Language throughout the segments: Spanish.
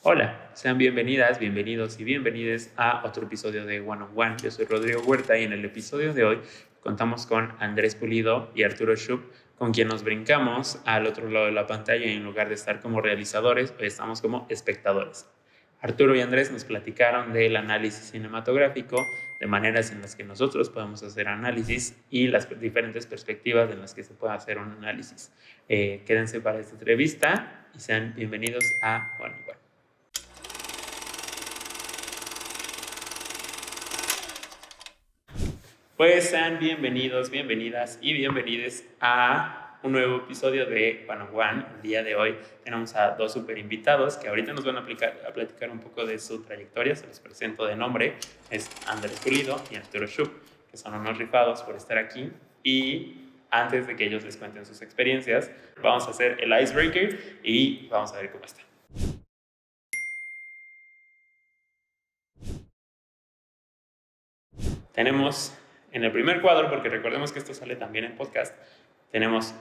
Hola, sean bienvenidas, bienvenidos y bienvenides a otro episodio de One on One. Yo soy Rodrigo Huerta y en el episodio de hoy contamos con Andrés Pulido y Arturo Schupp, con quien nos brincamos al otro lado de la pantalla y en lugar de estar como realizadores, hoy estamos como espectadores. Arturo y Andrés nos platicaron del análisis cinematográfico, de maneras en las que nosotros podemos hacer análisis y las diferentes perspectivas en las que se puede hacer un análisis. Quédense para esta entrevista y sean bienvenidos a One on One. Pues sean bienvenidos, bienvenidas y bienvenides a un nuevo episodio de One on One. El día de hoy tenemos a dos super invitados que ahorita nos van a platicar un poco de su trayectoria. Se los presento de nombre. Es Andrés Pulido y Arturo Schupp, que son unos rifados por estar aquí. Y antes de que ellos les cuenten sus experiencias, vamos a hacer el icebreaker y vamos a ver cómo está. Tenemos en el primer cuadro, porque recordemos que esto sale también en podcast, tenemos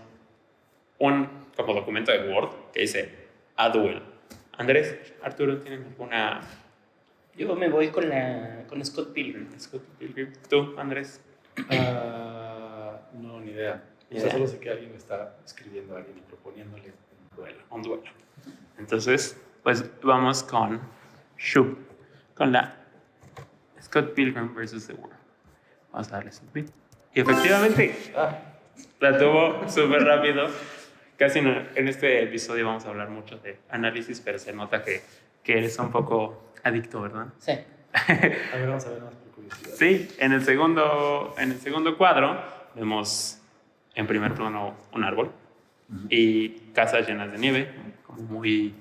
un como documento de Word que dice A Duel. Andrés, Arturo, ¿tienen alguna? Yo me voy con Scott Pilgrim. Scott Pilgrim. ¿Tú, Andrés? No, ni idea. O sea, solo sé que alguien está escribiendo a alguien y proponiéndole un duelo. Entonces, pues vamos con Schupp, con la Scott Pilgrim vs. The World. Vamos a darle submit. Y efectivamente, la tuvo súper rápido. Casi no, en este episodio vamos a hablar mucho de análisis, pero se nota que eres un poco adicto, ¿verdad? Sí. A ver, vamos a ver más por curiosidad. Sí, en el segundo cuadro vemos en primer plano un árbol y casas llenas de nieve, como muy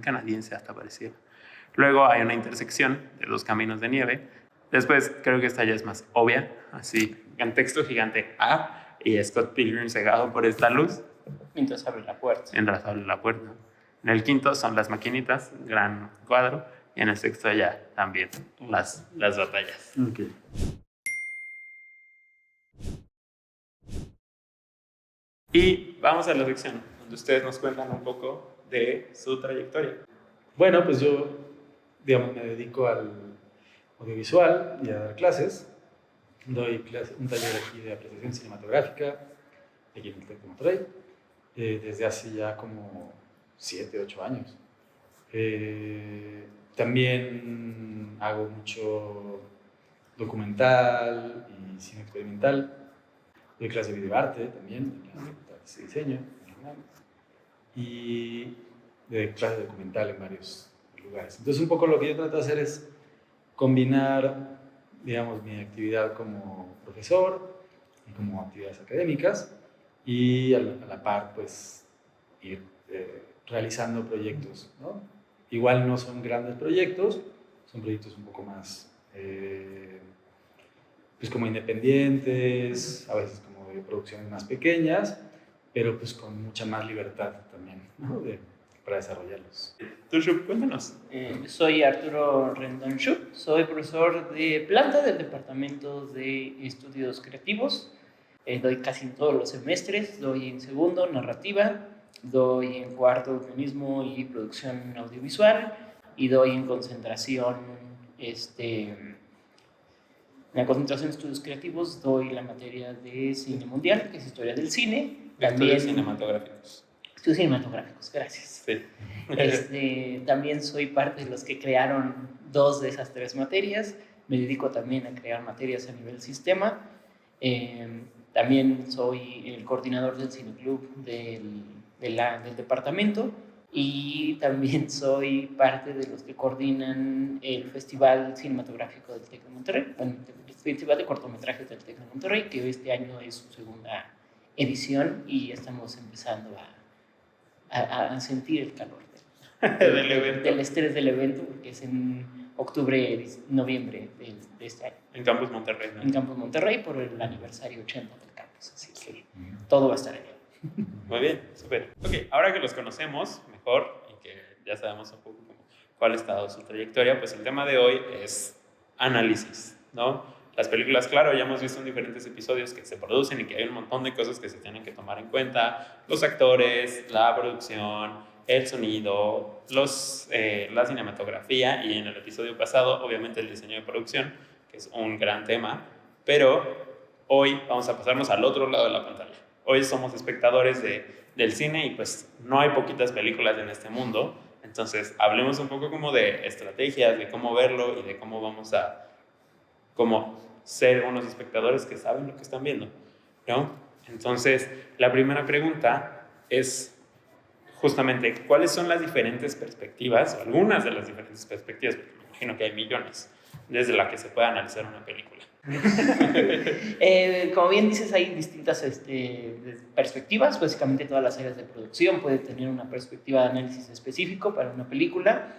canadiense hasta parecía. Luego hay una intersección de dos caminos de nieve. Después creo que esta ya es más obvia, así, en texto gigante A y Scott Pilgrim cegado por esta luz. Mientras abre la puerta. En el quinto son las maquinitas, gran cuadro. Y en el sexto ya también las batallas. Okay. Y vamos a la sección donde ustedes nos cuentan un poco de su trayectoria. Bueno, pues yo, digamos, me dedico al audiovisual y a dar clases. Doy un taller aquí de apreciación cinematográfica, aquí en el TEC de Monterrey, desde hace ya como 7, 8 años. También hago mucho documental y cine experimental. Doy clase de videoarte también, de diseño y de clase de documental en varios lugares. Entonces un poco lo que yo trato de hacer es combinar, digamos, mi actividad como profesor y como actividades académicas y a la par, pues, ir realizando proyectos, ¿no? Igual no son grandes proyectos, son proyectos un poco más, pues como independientes, a veces como de producciones más pequeñas, pero pues con mucha más libertad también, ¿no? Para desarrollarlos. Tú, Schupp, cuéntanos. Soy Arturo Rendón Schupp, soy profesor de planta del Departamento de Estudios Creativos. Doy casi en todos los semestres, doy en segundo narrativa, doy en cuarto guionismo y producción audiovisual y doy en concentración, en la concentración de estudios creativos doy la materia de cine mundial, que es historia del cine. Estudios cinematográficos. Estudios cinematográficos, gracias. Sí. También soy parte de los que crearon 2 de esas 3 materias. Me dedico también a crear materias a nivel sistema. También soy el coordinador del cineclub del departamento y también soy parte de los que coordinan el Festival Cinematográfico del TEC de Monterrey, bueno, el Festival de Cortometrajes del TEC de Monterrey, que este año es su segunda edición y estamos empezando a sentir el calor del evento. Del estrés del evento, porque es en octubre, noviembre de este año. En Campus Monterrey, ¿no? En Campus Monterrey por el aniversario 80 del campus, así que todo va a estar allá. Muy bien, súper. Ok, ahora que los conocemos mejor y que ya sabemos un poco cuál ha estado su trayectoria, pues el tema de hoy es análisis, ¿no? Las películas, claro, ya hemos visto en diferentes episodios que se producen y que hay un montón de cosas que se tienen que tomar en cuenta, los actores, la producción, el sonido, la cinematografía y en el episodio pasado, obviamente, el diseño de producción, que es un gran tema, pero hoy vamos a pasarnos al otro lado de la pantalla. Hoy somos espectadores del cine y pues no hay poquitas películas en este mundo, entonces hablemos un poco como de estrategias, de cómo verlo y de cómo vamos a como ser unos espectadores que saben lo que están viendo, ¿no? Entonces, la primera pregunta es justamente, ¿cuáles son las diferentes perspectivas, o algunas de las diferentes perspectivas, porque me imagino que hay millones, desde la que se puede analizar una película? Como bien dices, hay distintas perspectivas. Básicamente todas las áreas de producción puede tener una perspectiva de análisis específico para una película.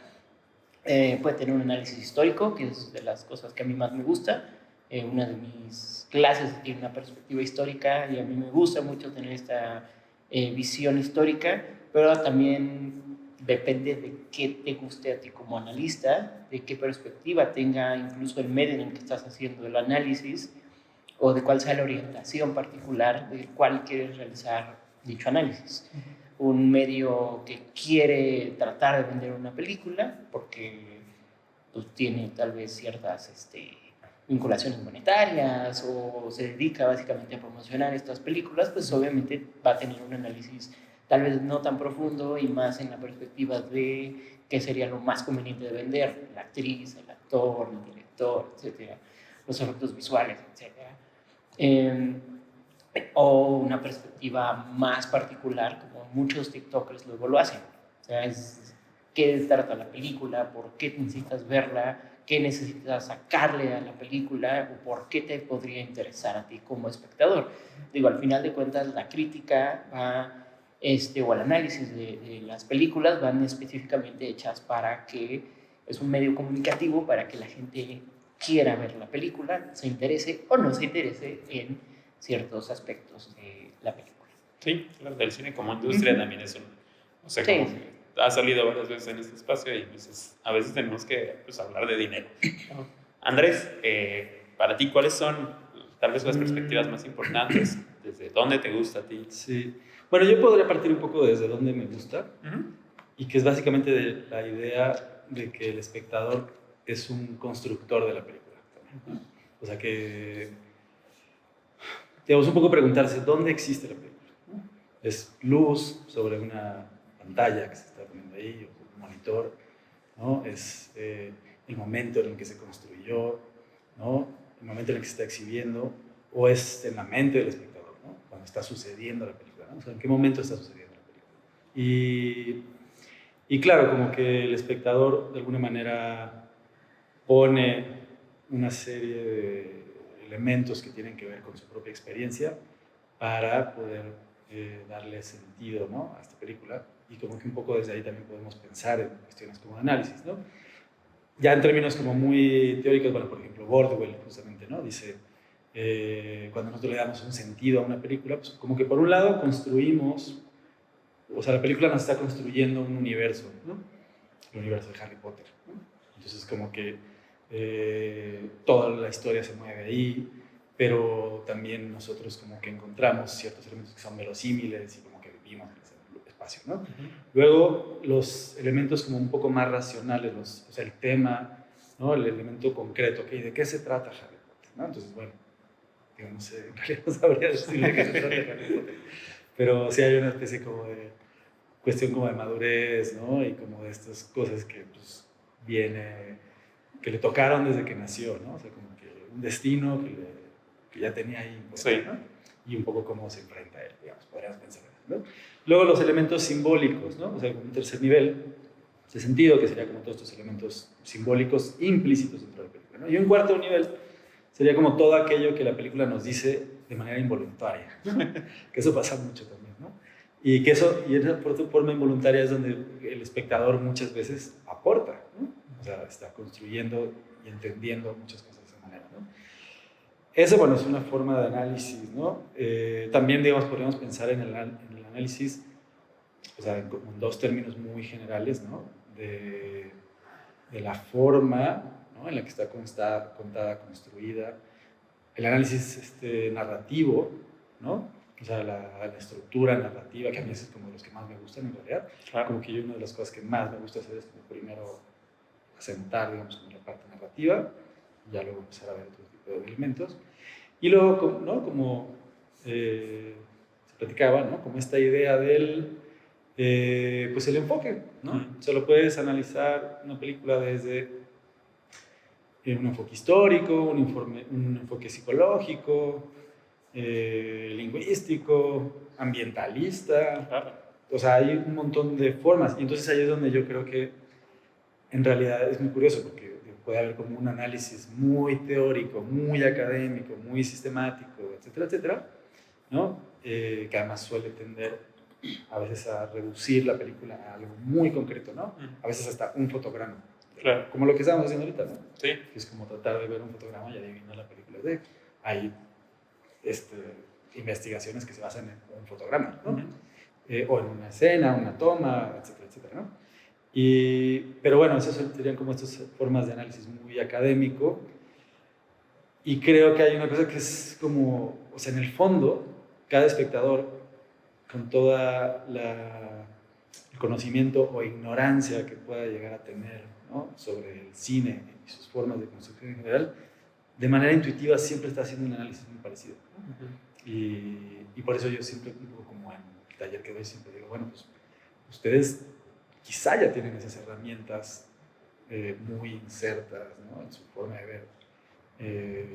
Puede tener un análisis histórico, que es de las cosas que a mí más me gusta. Una de mis clases tiene una perspectiva histórica y a mí me gusta mucho tener esta visión histórica, pero también depende de qué te guste a ti como analista, de qué perspectiva tenga incluso el medio en el que estás haciendo el análisis o de cuál sea la orientación particular del cual quieres realizar dicho análisis. Un medio que quiere tratar de vender una película porque pues, tiene tal vez ciertas vinculaciones monetarias o se dedica básicamente a promocionar estas películas, pues obviamente va a tener un análisis tal vez no tan profundo y más en la perspectiva de qué sería lo más conveniente de vender, la actriz, el actor, el director, etcétera, los efectos visuales, etcétera. O una perspectiva más particular, como muchos TikTokers luego lo hacen. O sea, es qué trata la película, por qué necesitas verla, qué necesitas sacarle a la película o por qué te podría interesar a ti como espectador. Digo, al final de cuentas, la crítica va, o el análisis de las películas van específicamente hechas para que es un medio comunicativo para que la gente quiera ver la película, se interese o no se interese en ciertos aspectos de la película. Sí, claro, del cine como industria también es un... O sea, como Sí. que ha salido varias veces en este espacio y pues, a veces tenemos que pues, hablar de dinero. Andrés, para ti, ¿cuáles son tal vez las perspectivas más importantes? ¿Desde dónde te gusta a ti? Sí. Bueno, yo podría partir un poco desde dónde me gusta, y que es básicamente de la idea de que el espectador es un constructor de la película. O sea que, digamos, un poco preguntarse, ¿dónde existe la película? Es luz sobre una pantalla que se está poniendo ahí, o un monitor, ¿no? Es el momento en el que se construyó, ¿no? El momento en el que se está exhibiendo, o es en la mente del espectador, ¿no? Cuando está sucediendo la película, ¿no? O sea, ¿en qué momento está sucediendo la película? Y claro, como que el espectador de alguna manera pone una serie de elementos que tienen que ver con su propia experiencia para poder darle sentido, ¿no?, a esta película, y como que un poco desde ahí también podemos pensar en cuestiones como de análisis, ¿no? Ya en términos como muy teóricos, bueno, por ejemplo, Bordwell justamente, ¿no?, dice, cuando nosotros le damos un sentido a una película, pues como que por un lado construimos, o sea, la película nos está construyendo un universo, ¿no?, el universo de Harry Potter, ¿no? Entonces como que toda la historia se mueve ahí, pero también nosotros como que encontramos ciertos elementos que son verosímiles y como que vivimos en ese espacio, ¿no? Luego los elementos como un poco más racionales, o sea, el tema, ¿no?, el elemento concreto, ¿okay? ¿De qué se trata Harry Potter?, ¿no? Entonces, bueno, yo no sé, en realidad no sabría decir de qué se trata Harry Potter, pero sí hay una especie como de cuestión como de madurez, ¿no?, y como de estas cosas que pues que le tocaron desde que nació, ¿no? O sea, como que un destino que ya tenía ahí, pues, Sí. ¿no? Y un poco cómo se enfrenta a él, digamos, podríamos pensar, ¿no? Luego los elementos simbólicos, ¿no? O sea, un tercer nivel de sentido, que sería como todos estos elementos simbólicos implícitos dentro de la película, ¿no? Y un cuarto nivel sería como todo aquello que la película nos dice de manera involuntaria, ¿no? Que eso pasa mucho también, ¿no? Y esa forma involuntaria es donde el espectador muchas veces aporta, ¿no? O sea, está construyendo y entendiendo muchas cosas de esa manera, ¿no? Eso, bueno, es una forma de análisis, ¿no? También, digamos, podríamos pensar en el análisis, o sea, en dos términos muy generales, ¿no? De la forma, ¿no?, en la que está contada, construida, el análisis narrativo, ¿no?, O sea, la estructura narrativa, que a mí es como de los que más me gustan en realidad. Claro. Como que yo una de las cosas que más me gusta hacer es como primero asentar, digamos, como la parte narrativa, y ya luego empezar a ver otro tipo de elementos. Y luego, ¿no? Como se platicaba, ¿no? Como esta idea del, pues el enfoque, ¿no? O sea, lo puedes analizar una película desde un enfoque histórico, un enfoque psicológico, lingüístico, ambientalista. Claro. O sea, hay un montón de formas. Y entonces ahí es donde yo creo que en realidad es muy curioso, porque puede haber como un análisis muy teórico, muy académico, muy sistemático, etcétera, etcétera, ¿no? Que además suele tender a veces a reducir la película a algo muy concreto, ¿no? A veces hasta un fotograma. Claro. Como lo que estamos haciendo ahorita, ¿no? Sí. Que es como tratar de ver un fotograma y adivinar la película. Hay investigaciones que se basan en un fotograma, ¿no? O en una escena, una toma, etcétera, etcétera, ¿no? Pero bueno, esas serían como estas formas de análisis muy académico. Y creo que hay una cosa que es como, o sea, en el fondo, cada espectador, con toda el conocimiento o ignorancia que pueda llegar a tener, ¿no? Sobre el cine y sus formas de construcción en general, de manera intuitiva siempre está haciendo un análisis muy parecido, ¿no? Y por eso yo siempre, un poco como en el taller que doy, siempre digo, bueno, pues ustedes quizá ya tienen esas herramientas muy insertas, ¿no? En su forma de ver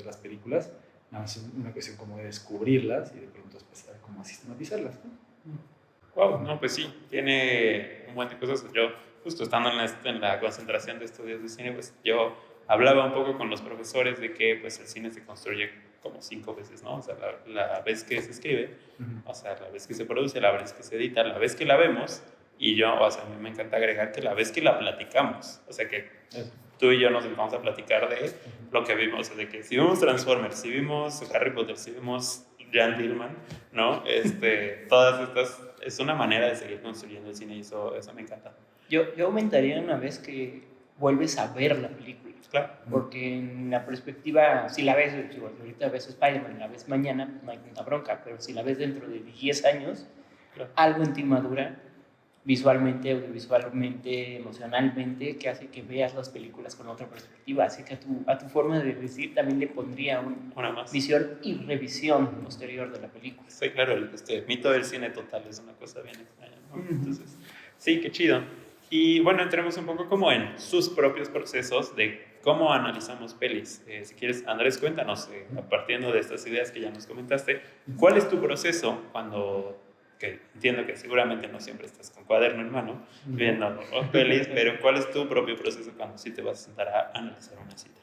las películas. Nada más es una cuestión como de descubrirlas y de pronto empezar como a sistematizarlas, ¿no? Wow, no, pues sí, tiene un montón de cosas. Yo, justo estando en la concentración de estudios de cine, pues yo hablaba un poco con los profesores de que pues el cine se construye como 5 veces, ¿no? O sea, la vez que se escribe, o sea, la vez que se produce, la vez que se edita, la vez que la vemos, y yo, o sea, a mí me encanta agregar que la vez que la platicamos, o sea, que tú y yo nos sentamos a platicar de lo que vimos, o sea, de que si vimos Transformers, si vimos Harry Potter, si vimos Jan Dillman, ¿no? Todas estas, es una manera de seguir construyendo el cine y eso me encanta. Yo aumentaría una vez que vuelves a ver la película. Claro. Porque en la perspectiva, si la ves, ahorita ves Spider-Man, la ves mañana, no hay tanta bronca, pero si la ves dentro de 10 años, Claro. algo en ti madura, visualmente, audiovisualmente, emocionalmente, que hace que veas las películas con otra perspectiva. Así que a tu forma de decir también le pondría una más visión y revisión posterior de la película. Sí, claro, el mito del cine total es una cosa bien extraña, ¿no? Entonces, sí, qué chido. Y bueno, entremos un poco como en sus propios procesos de cómo analizamos pelis. Si quieres, Andrés, cuéntanos, partiendo de estas ideas que ya nos comentaste, ¿cuál es tu proceso cuando, que entiendo que seguramente no siempre estás con cuaderno en mano viendo pelis, pero cuál es tu propio proceso cuando sí te vas a sentar a analizar una cita?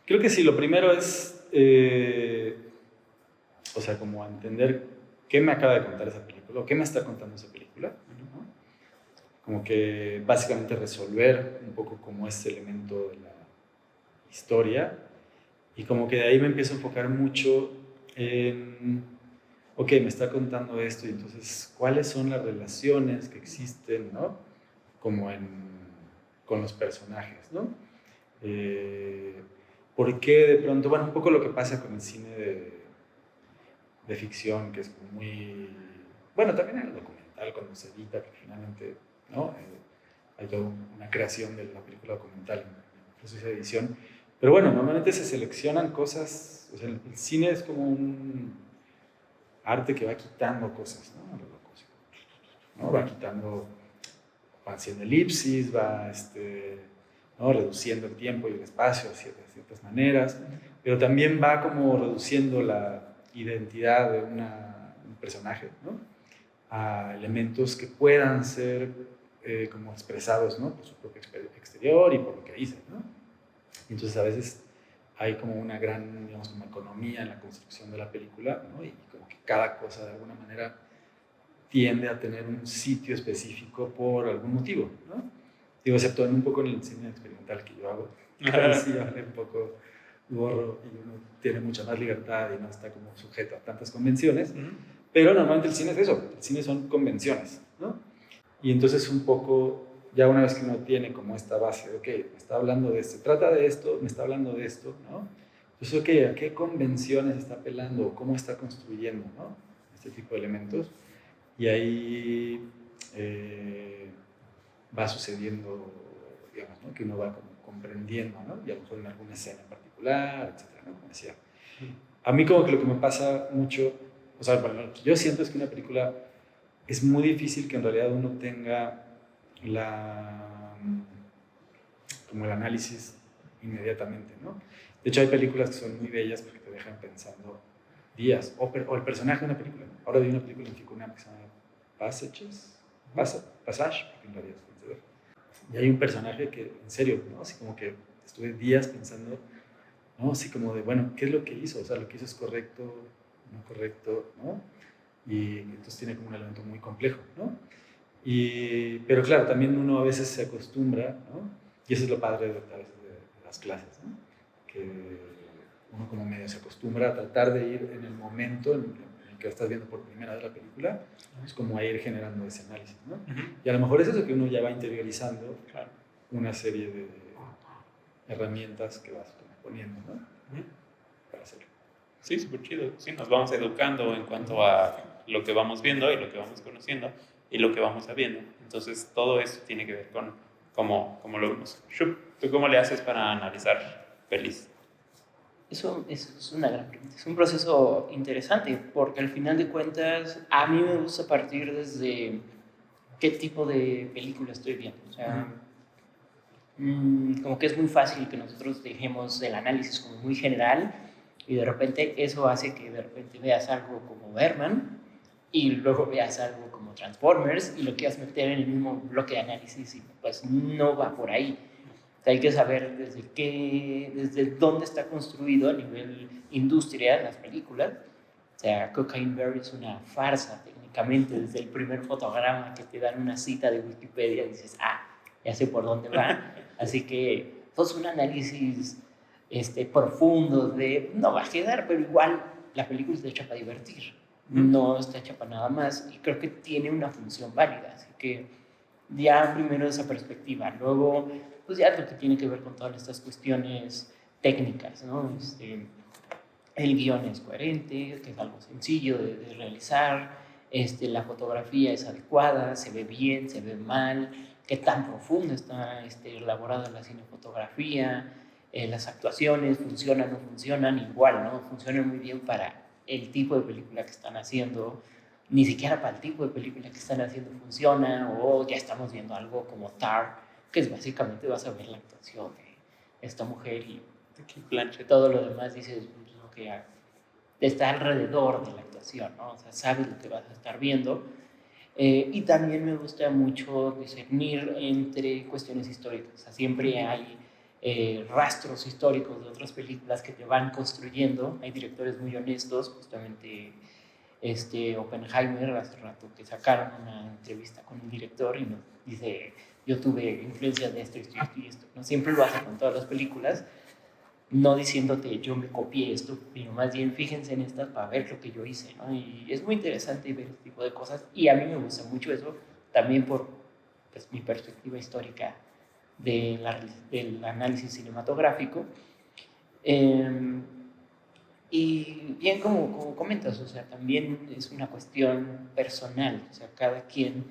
Creo que sí, lo primero es, o sea, como entender qué me acaba de contar esa película, o qué me está contando esa película, ¿no? Como que básicamente resolver un poco como ese elemento de la historia, y como que de ahí me empiezo a enfocar mucho en, ok, me está contando esto, y entonces, ¿cuáles son las relaciones que existen, ¿no? Como con los personajes, ¿no? ¿Por qué de pronto, bueno, un poco lo que pasa con el cine de ficción, que es como muy, bueno, también en el documental, cuando se edita, que finalmente, ¿no? Hay toda una creación de la película documental en el proceso de edición. Pero bueno, normalmente se seleccionan cosas, o sea, el cine es como un arte que va quitando cosas, ¿no? A lo loco, ¿no? Va quitando, va haciendo elipsis, va ¿no? Reduciendo el tiempo y el espacio de ciertas maneras, pero también va como reduciendo la identidad de un personaje, ¿no? A elementos que puedan ser como expresados, ¿no? Por su propio exterior y por lo que dice, ¿no? Entonces a veces hay como una gran, digamos, como economía en la construcción de la película, ¿no? Y como que cada cosa de alguna manera tiende a tener un sitio específico por algún motivo, ¿no? Digo, excepto un poco en el cine experimental que yo hago, que sí vale un poco gorro y uno tiene mucha más libertad y no está como sujeto a tantas convenciones, pero normalmente el cine es eso, el cine son convenciones, ¿no? Y entonces un poco, ya una vez que uno tiene como esta base de, ok, me está hablando de esto, trata de esto, me está hablando de esto, ¿no? Entonces, ok, ¿a qué convenciones está apelando? ¿Cómo está construyendo, ¿no? este tipo de elementos, y ahí va sucediendo, digamos, ¿no? Que uno va como comprendiendo, ¿no? Y a lo mejor en alguna escena en particular, etcétera, ¿no? Como decía. A mí como que lo que me pasa mucho, o sea, bueno, lo que yo siento es que una película es muy difícil que en realidad uno tenga como el análisis inmediatamente, ¿no? De hecho, hay películas que son muy bellas porque te dejan pensando días, o el personaje de una película. Ahora vi una película en Ficunam que se llama Passage, porque en realidad es vencedor. Y hay un personaje que, en serio, ¿no? Así como que estuve días pensando, ¿no? Así como de, bueno, ¿qué es lo que hizo? O sea, lo que hizo es correcto, no correcto, ¿no? Y entonces tiene como un elemento muy complejo, ¿no? Pero claro, también uno a veces se acostumbra, ¿no? Y eso es lo padre a veces de las clases, ¿no? Que uno como medio se acostumbra a tratar de ir en el momento en el que estás viendo por primera vez la película, es como a ir generando ese análisis, ¿no? Y a lo mejor es eso que uno ya va interiorizando, claro, una serie de herramientas que vas poniendo, ¿no? Para hacerlo. Sí, súper chido. Sí, nos vamos educando en cuanto a lo que vamos viendo y lo que vamos conociendo y lo que vamos sabiendo. Entonces, todo eso tiene que ver con cómo lo vemos. Shup, ¿tú cómo le haces para analizar pelis? Eso es una gran pregunta. Es un proceso interesante porque al final de cuentas a mí me gusta partir desde qué tipo de película estoy viendo. O sea, como que es muy fácil que nosotros dejemos el análisis como muy general y de repente eso hace que de repente veas algo como Berman y luego veas algo como Transformers y lo quieras meter en el mismo bloque de análisis y pues no va por ahí. O sea, hay que saber desde dónde está construido a nivel industria las películas. O sea, Cocaine Bear es una farsa técnicamente, desde el primer fotograma que te dan una cita de Wikipedia dices, ya sé por dónde va. Así que pues un análisis profundo no va a quedar, pero igual la película está hecha para divertir, no está hecha para nada más y creo que tiene una función válida. Así que ya primero esa perspectiva, luego pues ya lo que tiene que ver con todas estas cuestiones técnicas, ¿no? El guión es coherente, que es algo sencillo de realizar, la fotografía es adecuada, se ve bien, se ve mal, qué tan profundo está elaborada la cinefotografía, las actuaciones funcionan o no funcionan, igual, ¿no? Funcionan muy bien para el tipo de película que están haciendo, ni siquiera para el tipo de película que están haciendo funciona, o ya estamos viendo algo como Tar, que es básicamente vas a ver la actuación de esta mujer y todo lo demás dices lo que está alrededor de la actuación, ¿no? O sea, sabes lo que vas a estar viendo. Y también me gusta mucho discernir entre cuestiones históricas. O sea, siempre hay rastros históricos de otras películas que te van construyendo. Hay directores muy honestos, justamente Oppenheimer, hace rato que sacaron una entrevista con un director y nos dice, yo tuve influencia de esto, esto y esto y esto. ¿No? Siempre lo hace con todas las películas, no diciéndote yo me copié esto, sino más bien fíjense en estas para ver lo que yo hice, ¿no? Y es muy interesante ver este tipo de cosas y a mí me gusta mucho eso, también por pues, mi perspectiva histórica del análisis cinematográfico. Y bien, como comentas, o sea, también es una cuestión personal, o sea, cada quien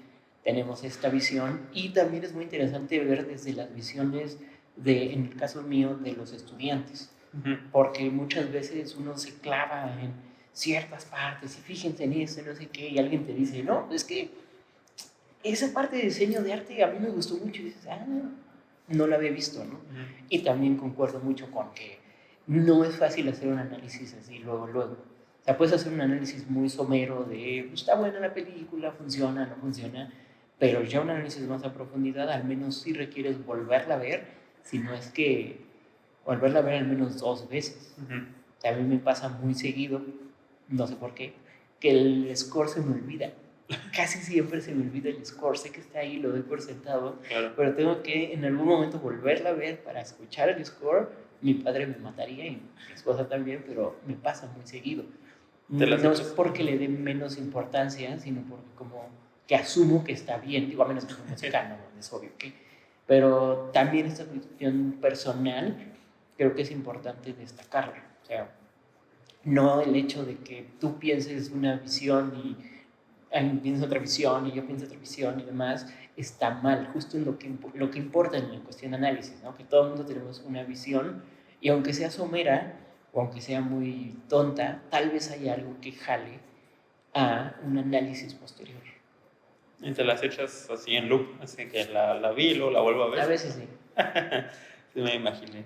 tenemos esta visión y también es muy interesante ver desde las visiones en el caso mío, de los estudiantes, porque muchas veces uno se clava en ciertas partes y fíjense en eso, no sé qué, y alguien te dice, no, es que esa parte de diseño de arte a mí me gustó mucho y dices, no la había visto, ¿no? Y también concuerdo mucho con que no es fácil hacer un análisis así luego. O sea, puedes hacer un análisis muy somero de, está buena la película, funciona, no funciona, pero ya un análisis más a profundidad, al menos sí requieres volverla a ver, si no es que volverla a ver al menos 2 veces. O sea, a mí me pasa muy seguido, no sé por qué, que el score se me olvida. Casi siempre se me olvida el score, sé que está ahí, lo doy por sentado, claro, pero tengo que en algún momento volverla a ver para escuchar el score. Mi padre me mataría y mi esposa también, pero me pasa muy seguido. No es porque le dé menos importancia, sino porque como que asumo que está bien, digo, a menos que sea musical, no, es obvio que. Pero también esta cuestión personal creo que es importante destacarla. O sea, no el hecho de que tú pienses una visión y alguien piensa otra visión y yo pienso otra visión y demás, está mal, justo en lo que importa en la cuestión de análisis, ¿no? Que todo el mundo tenemos una visión y aunque sea somera o aunque sea muy tonta, tal vez hay algo que jale a un análisis posterior. Y te las echas así en loop, así que la vi y luego la vuelvo a ver. A veces sí. Sí, me imaginé.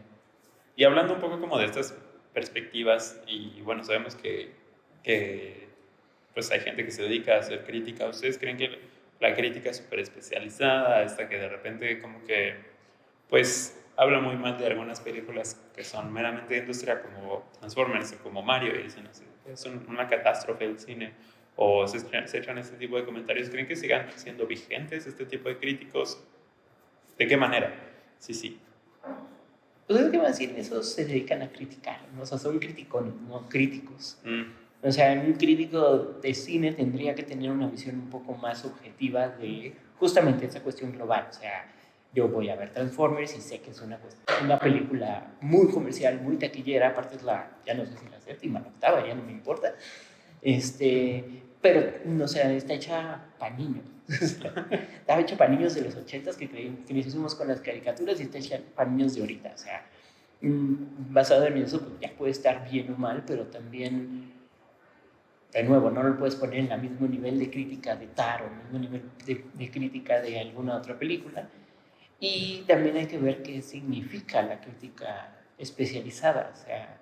Y hablando un poco como de estas perspectivas, y bueno, sabemos que pues hay gente que se dedica a hacer crítica. ¿Ustedes creen que la crítica es súper especializada, esta que de repente como que pues habla muy mal de algunas películas que son meramente de industria como Transformers o como Mario y dicen así, es una catástrofe el cine? ¿O se echan este tipo de comentarios? ¿Creen que sigan siendo vigentes este tipo de críticos? ¿De qué manera? Sí, sí. Pues es que más bien esos se dedican a criticar, ¿no? O sea, son criticones, no críticos. Mm. O sea, un crítico de cine tendría que tener una visión un poco más objetiva de justamente esa cuestión global. O sea, yo voy a ver Transformers y sé que es una película muy comercial, muy taquillera, aparte es ya no sé si la séptima, la octava, ya no me importa. Pero, o sea, está hecha para niños. Estaba hecha para niños de los 80s que nos hicimos con las caricaturas y está hecha para niños de ahorita. O sea, basado en eso, pues ya puede estar bien o mal, pero también, de nuevo, no lo puedes poner en el mismo nivel de crítica de Tar o el mismo nivel de crítica de alguna otra película. Y también hay que ver qué significa la crítica especializada. O sea,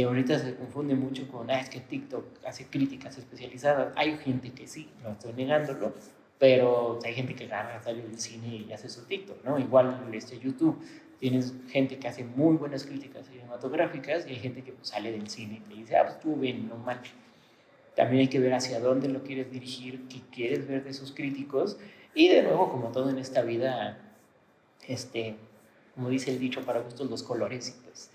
ahorita se confunde mucho con, es que TikTok hace críticas especializadas. Hay gente que sí, no estoy negándolo, pero hay gente que gana, sale del cine y hace su TikTok, ¿no? Igual YouTube, tienes gente que hace muy buenas críticas cinematográficas y hay gente que pues, sale del cine y te dice, pues estuvo bien, no mal. También hay que ver hacia dónde lo quieres dirigir, qué quieres ver de esos críticos. Y de nuevo, como todo en esta vida, como dice el dicho, para gustos los colores, y pues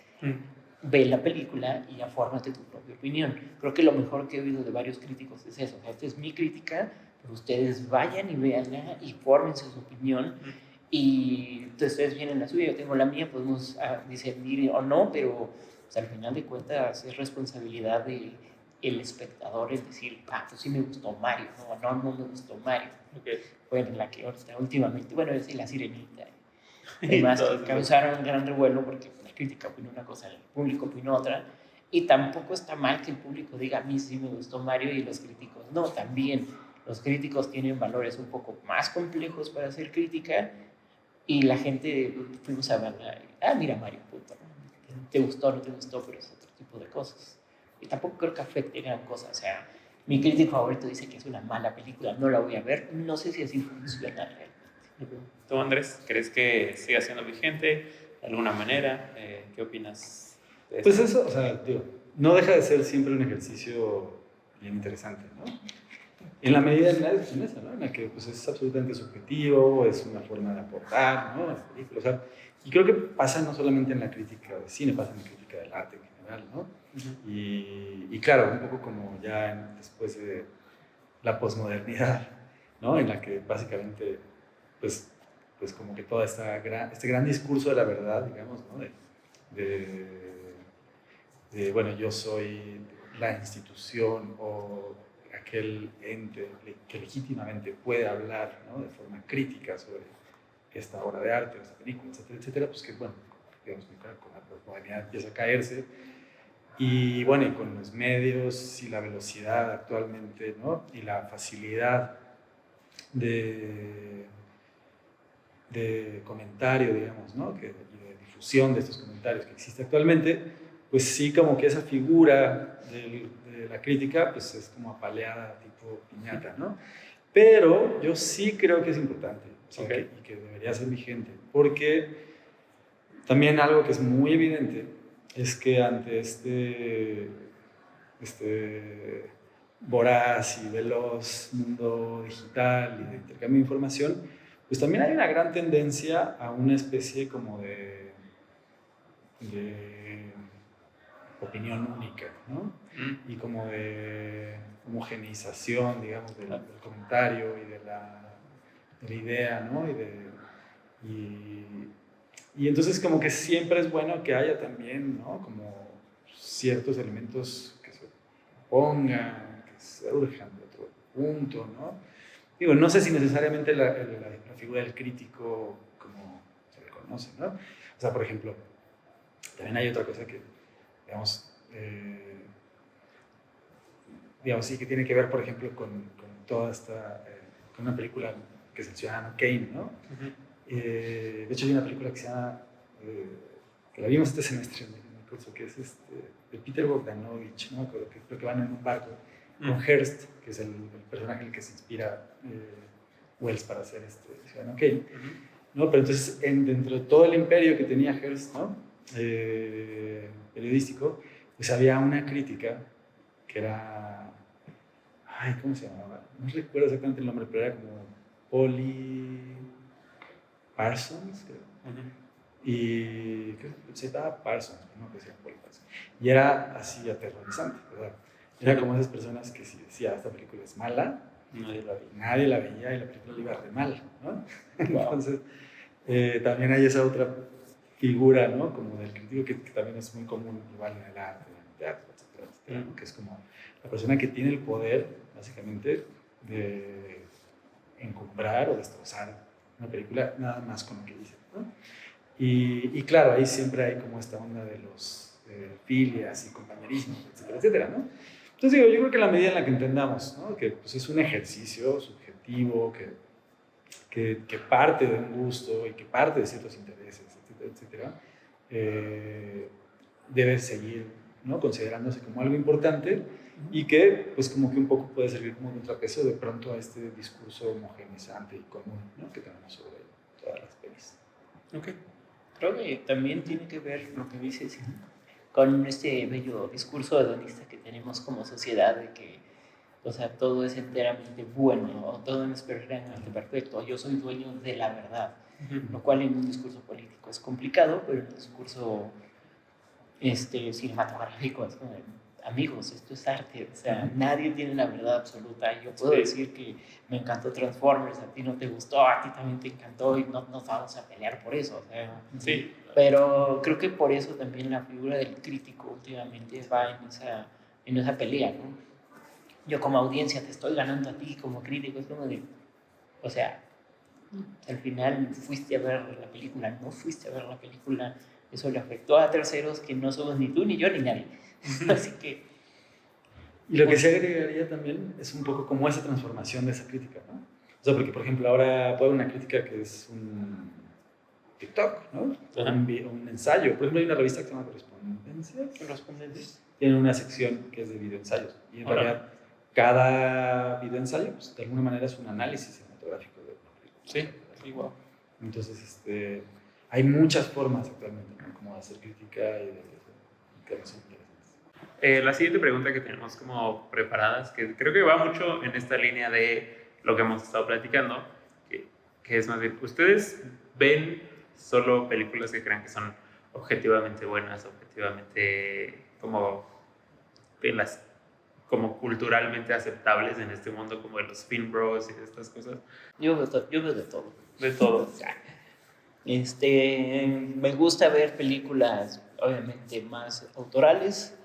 ve la película y ya fórmate tu propia opinión. Creo que lo mejor que he oído de varios críticos es eso. O sea, esta es mi crítica, pero ustedes vayan y véanla y fórmense su opinión. Y entonces ustedes vienen la suya, yo tengo la mía, podemos discernir o no, pero pues, al final de cuentas es responsabilidad del espectador el decir, pues sí me gustó Mario, no me gustó Mario. Okay. Bueno, la que ahorita últimamente, bueno, es La Sirenita. Además, que causaron un gran revuelo porque la crítica opinó una cosa, el público opinó otra. Y tampoco está mal que el público diga, a mí sí me gustó Mario y los críticos no. También los críticos tienen valores un poco más complejos para hacer crítica y la gente fuimos a verla. Mira Mario, puto, ¿no? ¿Te gustó o no te gustó? Pero es otro tipo de cosas. Y tampoco creo que afecte gran cosa. O sea, mi crítico favorito dice que es una mala película, no la voy a ver. No sé si así funciona realmente. ¿Tú, Andrés, crees que siga siendo vigente de alguna manera? ¿Qué opinas de esto? Pues eso, o sea, digo, no deja de ser siempre un ejercicio bien interesante, ¿no? En la medida en esa, ¿no? En la que pues, es absolutamente subjetivo, es una forma de aportar, ¿no? A la película, o sea, y creo que pasa no solamente en la crítica de cine, pasa en la crítica del arte en general, ¿no? Uh-huh. Y claro, un poco como ya después de la posmodernidad, ¿no? En la que básicamente, pues como que todo este gran discurso de la verdad, digamos, ¿no? Bueno, yo soy la institución o aquel ente que legítimamente puede hablar, ¿no? De forma crítica sobre esta obra de arte, esta película, etcétera, etcétera, pues que, bueno, digamos, con la posmodernidad empieza a caerse. Y bueno, y con los medios y la velocidad actualmente, ¿no? Y la facilidad de comentario, digamos, ¿no? Y de difusión de estos comentarios que existe actualmente, pues sí, como que esa figura de la crítica, pues es como apaleada, tipo piñata, ¿no? Pero yo sí creo que es importante, o sea, okay. y que debería ser vigente, porque también algo que es muy evidente es que ante este voraz y veloz mundo digital y de intercambio de información, pues también hay una gran tendencia a una especie como de opinión única, ¿no? Y como de homogeneización, digamos, del comentario y de la idea, ¿no? Y entonces como que siempre es bueno que haya también, ¿no? Como ciertos elementos que se pongan, que surjan de otro punto, ¿no? Digo, no sé si necesariamente la figura del crítico como se le conoce, ¿no? O sea, por ejemplo, también hay otra cosa que, digamos, sí que tiene que ver, por ejemplo, con toda esta, con una película que es El Ciudadano Kane, ¿no? De hecho, hay una película que se llama, que la vimos este semestre en el curso, que es de Peter Bogdanovich, ¿no? Creo que van en un barco con Hearst, que es el personaje en el que se inspira Wells para hacer Ciudadano Kane, ¿no? Pero entonces, dentro de todo el imperio que tenía Hearst, ¿no? Periodístico, pues había una crítica que era, ay, ¿cómo se llamaba? No recuerdo exactamente el nombre, pero era como Polly Parsons, creo. Y creo que se llamaba Parsons, no que sea Polly Parsons. Y era así aterrorizante, ¿verdad? Era como esas personas que si decía, esta película es mala, nadie la veía y la película le iba re mal, ¿no? Entonces, también hay esa otra figura, ¿no? Como del crítico que también es muy común igual en el arte, en el teatro, etcétera, ¿no? Que es como la persona que tiene el poder, básicamente, de encumbrar o destrozar una película nada más con lo que dice, ¿no? Y claro, ahí siempre hay como esta onda de los filias y compañerismo, etcétera, etcétera, ¿no? Entonces digo, yo creo que la medida en la que entendamos, ¿no? Que pues, es un ejercicio subjetivo, que parte de un gusto y que parte de ciertos intereses, etcétera, etcétera, debe seguir, ¿no? Considerándose como algo importante y que pues como que un poco puede servir como contrapeso de pronto a este discurso homogeneizante y común, ¿no? Que tenemos sobre todas las pelis. Ok. Creo que también tiene que ver lo que dices con este bello discurso hedonista que tenemos como sociedad de que, o sea, todo es enteramente bueno, o todo es perfectamente perfecto, yo soy dueño de la verdad, lo cual en un discurso político es complicado, pero en un discurso cinematográfico es como, amigos, esto es arte, o sea, nadie tiene la verdad absoluta. Yo puedo decir que me encantó Transformers, a ti no te gustó, a ti también te encantó y no nos vamos a pelear por eso, o sea, sí. Pero creo que por eso también la figura del crítico últimamente va en esa pelea, ¿no? Yo como audiencia te estoy ganando a ti como crítico, es como de, o sea, al final fuiste a ver la película, no fuiste a ver la película, eso le afectó a terceros que no somos ni tú, ni yo, ni nadie. Así que... Y lo que se agregaría también es un poco como esa transformación de esa crítica, ¿no? O sea, porque por ejemplo ahora puede haber una crítica que es un TikTok, ¿no? Un ensayo. Por ejemplo hay una revista que se llama Correspondencias. Tienen una sección que es de videoensayos. Y en realidad cada videoensayo, pues, de alguna manera es un análisis cinematográfico de una película. Sí, wow. Entonces, hay muchas formas actualmente, ¿no? Como de hacer crítica y de temas interesantes. La siguiente pregunta que tenemos como preparadas, que creo que va mucho en esta línea de lo que hemos estado platicando, que es más bien, ¿ustedes ven solo películas que crean que son objetivamente buenas, objetivamente como culturalmente aceptables en este mundo, como de los film bros y de estas cosas? Yo veo de todo. De todo. Me gusta ver películas, obviamente, más autorales.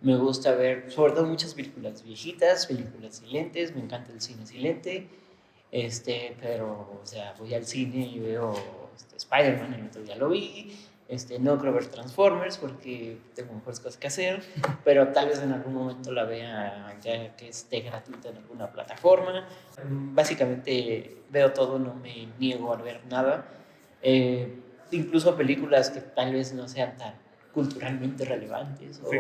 Me gusta ver, sobre todo, muchas películas viejitas, películas silentes. Me encanta el cine silente. Pero, o sea, voy al cine y veo Spider-Man, el otro día lo vi. No creo ver Transformers porque tengo mejores cosas que hacer, pero tal vez en algún momento la vea ya que esté gratuita en alguna plataforma. Básicamente veo todo, no me niego a ver nada. Incluso películas que tal vez no sean tan culturalmente relevantes o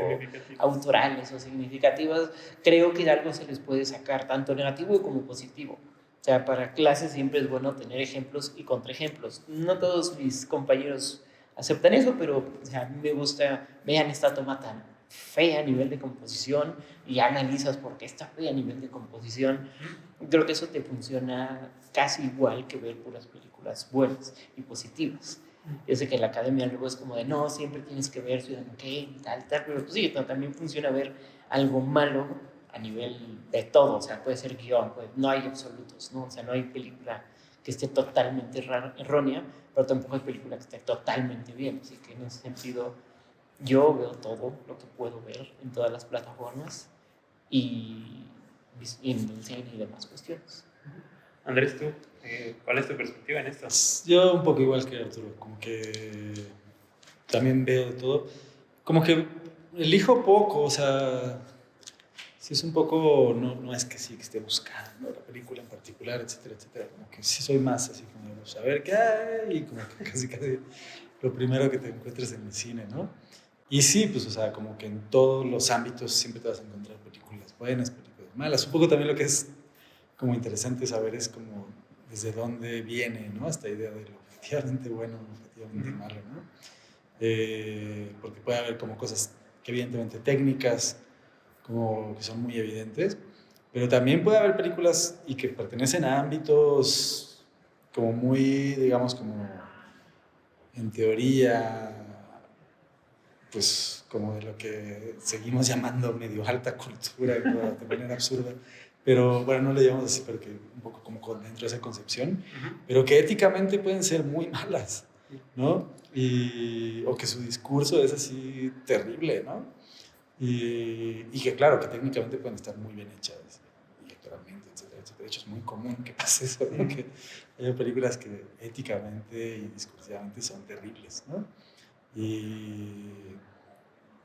autorales o significativas, creo que algo se les puede sacar, tanto negativo como positivo. O sea, para clases siempre es bueno tener ejemplos y contraejemplos. No todos mis compañeros aceptan eso, pero o sea, a mí me gusta, vean esta toma tan fea a nivel de composición y analizas por qué está fea a nivel de composición. Creo que eso te funciona casi igual que ver puras películas buenas y positivas. Yo sé que la academia luego es como de no, siempre tienes que ver Ciudadano Kane y tal, pero pues sí, también funciona ver algo malo a nivel de todo, o sea, puede ser guión, no hay absolutos, ¿no? O sea, no hay película que esté totalmente errónea, pero tampoco hay película que esté totalmente bien, así que en ese sentido Yo veo todo lo que puedo ver en todas las plataformas y en el cine y demás cuestiones. Andrés, ¿tú? ¿Cuál es tu perspectiva en esto? Yo un poco igual que Arturo, como que también veo de todo. Como que elijo poco, o sea, sí es un poco, no es que sí que esté buscando la película en particular, etcétera, etcétera. Como que sí soy más así como de saber qué hay y como que casi lo primero que te encuentres en el cine, ¿no? Y sí, pues, o sea, como que en todos los ámbitos siempre te vas a encontrar películas buenas, películas malas. Un poco también lo que es como interesante saber es como desde dónde viene, ¿no? Esta idea de lo efectivamente bueno, lo efectivamente malo, ¿no? Porque puede haber como cosas que evidentemente técnicas, como que son muy evidentes, pero también puede haber películas y que pertenecen a ámbitos como muy, digamos, como en teoría, pues como de lo que seguimos llamando medio alta cultura, de manera absurda, pero bueno, no le llamamos así, pero que un poco como dentro de esa concepción, pero que éticamente pueden ser muy malas, ¿no? O que su discurso es así terrible, ¿no? Y que claro, que técnicamente pueden estar muy bien hechas, y electoralmente, etcétera, etcétera. De hecho, es muy común que pase eso, ¿no? Que haya películas que éticamente y discursivamente son terribles, ¿no? Y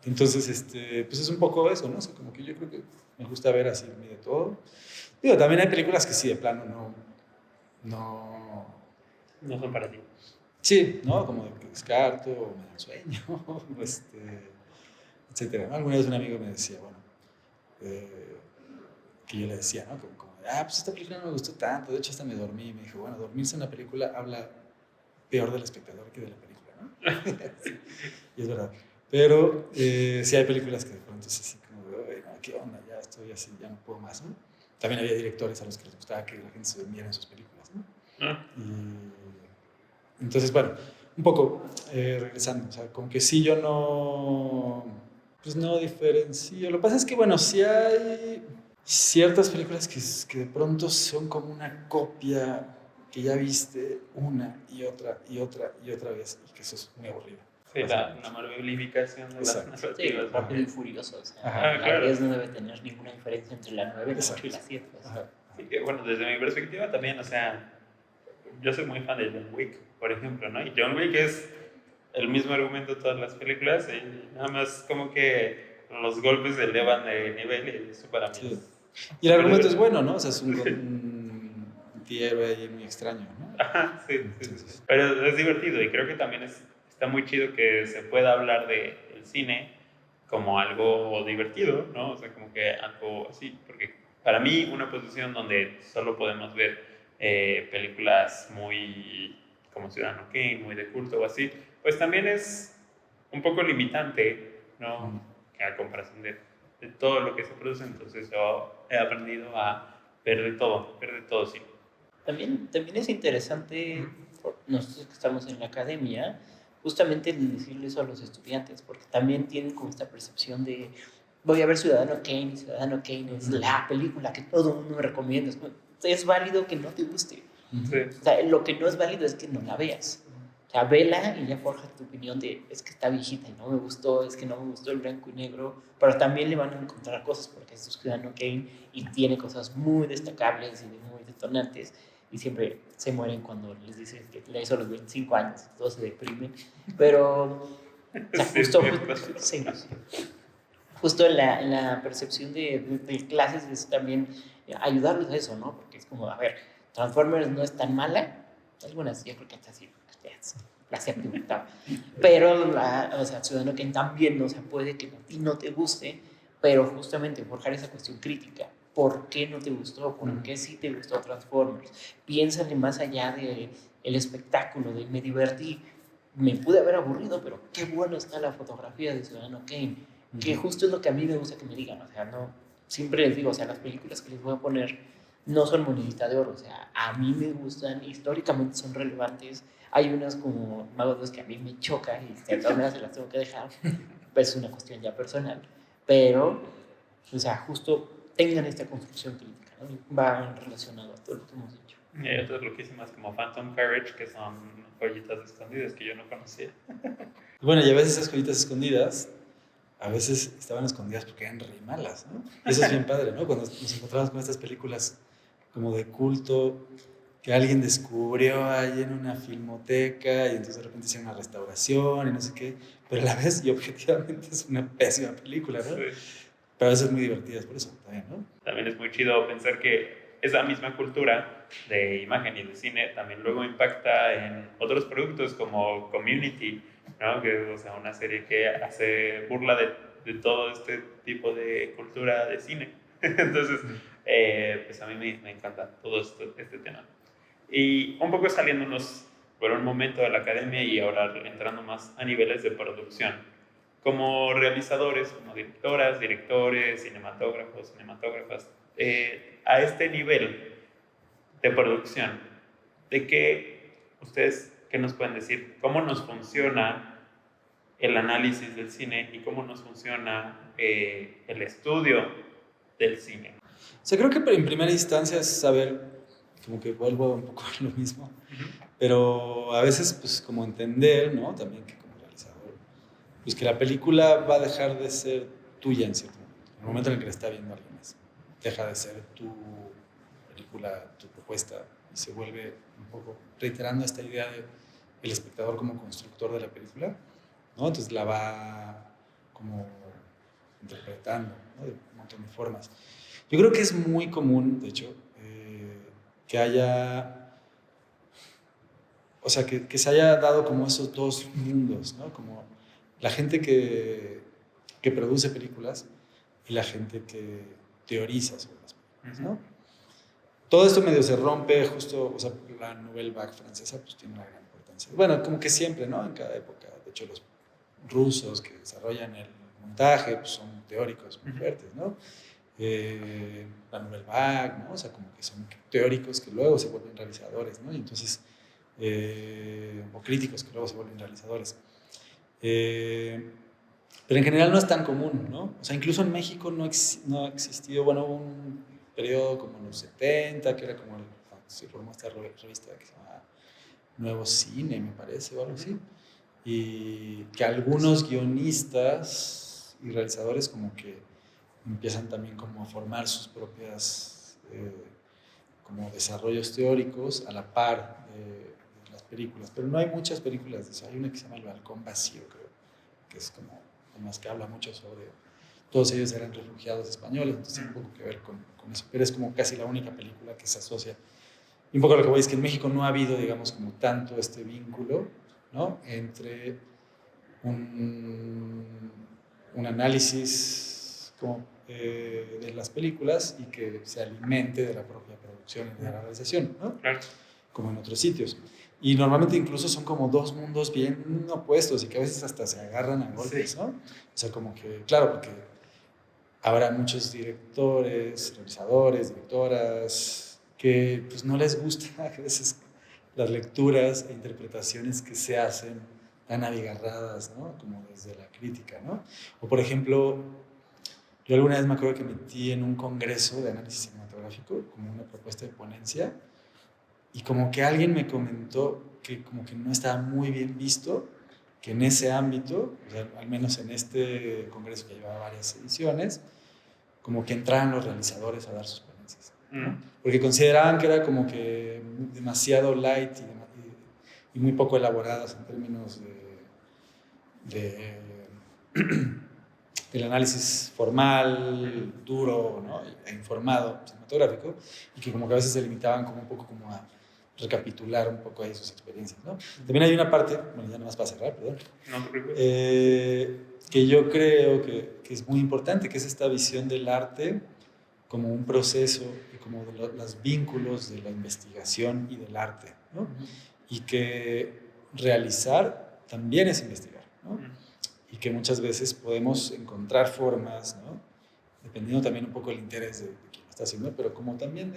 entonces, pues es un poco eso, ¿no? O sea, como que yo creo que me gusta ver así de todo. Digo, también hay películas que sí, de plano, no... No son para ti. Sí, ¿no? Como de que descarto, o me da sueño, o etcétera, ¿no? Alguna vez un amigo me decía, bueno, que yo le decía, ¿no? Pues esta película no me gustó tanto, de hecho hasta me dormí, y me dijo, bueno, dormirse en una película habla peor del espectador que de la película, ¿no? Sí, y es verdad. Pero sí hay películas que de pronto es así como, de, no, ¿qué onda? Ya estoy así, ya no puedo más, ¿no? También había directores a los que les gustaba que la gente se durmiera en sus películas, ¿no? Y entonces, bueno, un poco regresando, o sea, como que sí yo no, pues no diferencio. Lo que pasa es que, bueno, sí hay ciertas películas que de pronto son como una copia que ya viste una y otra y otra y otra vez y que eso es muy aburrido. Sí, la marvelificación de las Exacto. Sí, narrativas. rápido y furioso. O sea, Ajá. la Claro. 10 no debe tener ninguna diferencia entre la 9, la 8 y la 7. O sea. Ajá. Sí, que, bueno, desde mi perspectiva también, o sea, yo soy muy fan de John Wick, por ejemplo, ¿no? Y John Wick es el mismo argumento de todas las películas y nada más como que los golpes se elevan de nivel y eso para mí Sí. es Y el súper argumento es divertido. bueno, ¿no? O sea, es un antihéroe ahí muy extraño, ¿no? Ajá, sí, sí, sí. Entonces, Pero es divertido y creo que también está muy chido que se pueda hablar del cine como algo divertido, ¿no? O sea, como que algo así, porque para mí una posición donde solo podemos ver películas muy como Ciudadano Kane, muy de culto o así, pues también es un poco limitante, ¿no? A comparación de todo lo que se produce, entonces yo he aprendido a ver de todo cine. También es interesante, nosotros que estamos en la academia, justamente el decirle eso a los estudiantes, porque también tienen como esta percepción de voy a ver Ciudadano Kane, y Ciudadano Kane es la película que todo el mundo me recomienda. Es válido que no te guste. Sí. O sea, lo que no es válido es que no la veas. O sea, vela y ya forja tu opinión de es que está viejita y no me gustó, es que no me gustó el blanco y negro, pero también le van a encontrar cosas porque es Ciudadano Kane y tiene cosas muy destacables y muy detonantes y siempre se mueren cuando les dicen que la hizo a los 25 años, todos se deprimen, pero o sea, Sí, justo, sí. justo en la percepción de clases es también ayudarlos a eso, ¿no? Porque es como, a ver, Transformers no es tan mala, algunas yo creo que hasta así, la séptima, octava, pero o sea, Ciudadano Kane también, ¿no? O sea, puede que a ti no te guste, pero justamente forjar esa cuestión crítica. ¿Por qué no te gustó? ¿Por qué sí te gustó Transformers? Piénsale más allá del espectáculo, de me divertí, me pude haber aburrido, pero qué bueno está la fotografía de Ciudadano Kane, que justo es lo que a mí me gusta que me digan, o sea, no, siempre les digo, o sea, las películas que les voy a poner no son monedita de oro, o sea, a mí me gustan, históricamente son relevantes, hay unas como Mago de Oz que a mí me choca y de todas maneras se las tengo que dejar, pues es una cuestión ya personal, pero, o sea, justo tengan esta construcción crítica, ¿no? Va relacionado a todo lo que hemos dicho. Y hay otras loquísimas como Phantom Carriage que son joyitas escondidas que yo no conocía. Bueno, y a veces esas joyitas escondidas, a veces estaban escondidas porque eran re malas, ¿no? Y eso es bien padre, ¿no? Cuando nos encontramos con estas películas como de culto que alguien descubrió ahí en una filmoteca y entonces de repente hicieron una restauración y no sé qué, pero a la vez y objetivamente es una pésima película, ¿no? Sí. Pero a veces muy divertidas por eso también, ¿no? También es muy chido pensar que esa misma cultura de imagen y de cine también luego impacta en otros productos como Community, ¿no? Que es, o sea, una serie que hace burla de todo este tipo de cultura de cine. Entonces, pues a mí me encanta todo este tema. Y un poco saliéndonos por un momento de la academia y ahora entrando más a niveles de producción. Como realizadores, como directoras, directores, cinematógrafos, cinematógrafas, a este nivel de producción, ¿de qué ustedes qué nos pueden decir? ¿Cómo nos funciona el análisis del cine y cómo nos funciona el estudio del cine? O sea, creo que en primera instancia es saber, como que vuelvo un poco a lo mismo, pero a veces pues como entender, ¿no? También que como realizador, pues que la película va a dejar de ser tuya en cierto momento, en el momento en el que la está viendo alguien más. Deja de ser tu película, tu propuesta, y se vuelve un poco reiterando esta idea de el espectador como constructor de la película, ¿no? Entonces la va como interpretando, ¿no? De un montón de formas. Yo creo que es muy común, de hecho, que haya, o sea, que se haya dado como esos dos mundos, ¿no? Como la gente que produce películas y la gente que teoriza sobre las películas, ¿no? Todo esto medio se rompe justo, o sea, la Nouvelle Vague francesa pues tiene una gran importancia. Bueno, como que siempre, ¿no? En cada época. De hecho, los rusos que desarrollan el montaje pues son teóricos muy fuertes, ¿no? La Nouvelle Vague, ¿no? O sea, como que son teóricos que luego se vuelven realizadores, ¿no? Y entonces, o críticos que luego se vuelven realizadores. Pero en general no es tan común, ¿no? O sea, incluso en México no ha existido, bueno, un periodo como en los 70, que era como se formó esta revista que se llama Nuevo Cine, me parece, o algo así. Y que algunos guionistas y realizadores como que empiezan también como a formar sus propias como desarrollos teóricos a la par de las películas. Pero no hay muchas películas de eso. Hay una que se llama El Balcón Vacío, creo, que es como más que habla mucho sobre todos ellos eran refugiados españoles, entonces tiene un poco que ver con eso, pero es como casi la única película que se asocia. Y un poco lo que voy es que en México no ha habido, digamos, como tanto este vínculo, ¿no? Entre un análisis como, de las películas y que se alimente de la propia producción y de la realización, ¿no? Claro. Como en otros sitios. Y normalmente incluso son como dos mundos bien opuestos y que a veces hasta se agarran a golpes, Sí. ¿no? O sea, como que, claro, porque habrá muchos directores, realizadores, directoras, que pues no les gusta a veces las lecturas e interpretaciones que se hacen tan abigarradas, ¿no? Como desde la crítica, ¿no? O por ejemplo, yo alguna vez me acuerdo que metí en un congreso de análisis cinematográfico como una propuesta de ponencia y como que alguien me comentó que como que no estaba muy bien visto que en ese ámbito, o sea, al menos en este congreso que llevaba varias ediciones, como que entraran los realizadores a dar sus ponencias, ¿no? Porque consideraban que era como que demasiado light y muy poco elaboradas en términos de del análisis formal, duro, ¿no? E informado cinematográfico, y que como que a veces se limitaban como un poco como a recapitular un poco ahí sus experiencias, ¿no? También hay una parte, bueno, ya nada más para cerrar, perdón, No te preocupes. que yo creo que es muy importante, que es esta visión del arte como un proceso y como de los vínculos de la investigación y del arte, ¿no? Y que realizar también es investigar, ¿no? Y que muchas veces podemos encontrar formas, ¿no? Dependiendo también un poco del interés de quien lo está haciendo, pero como también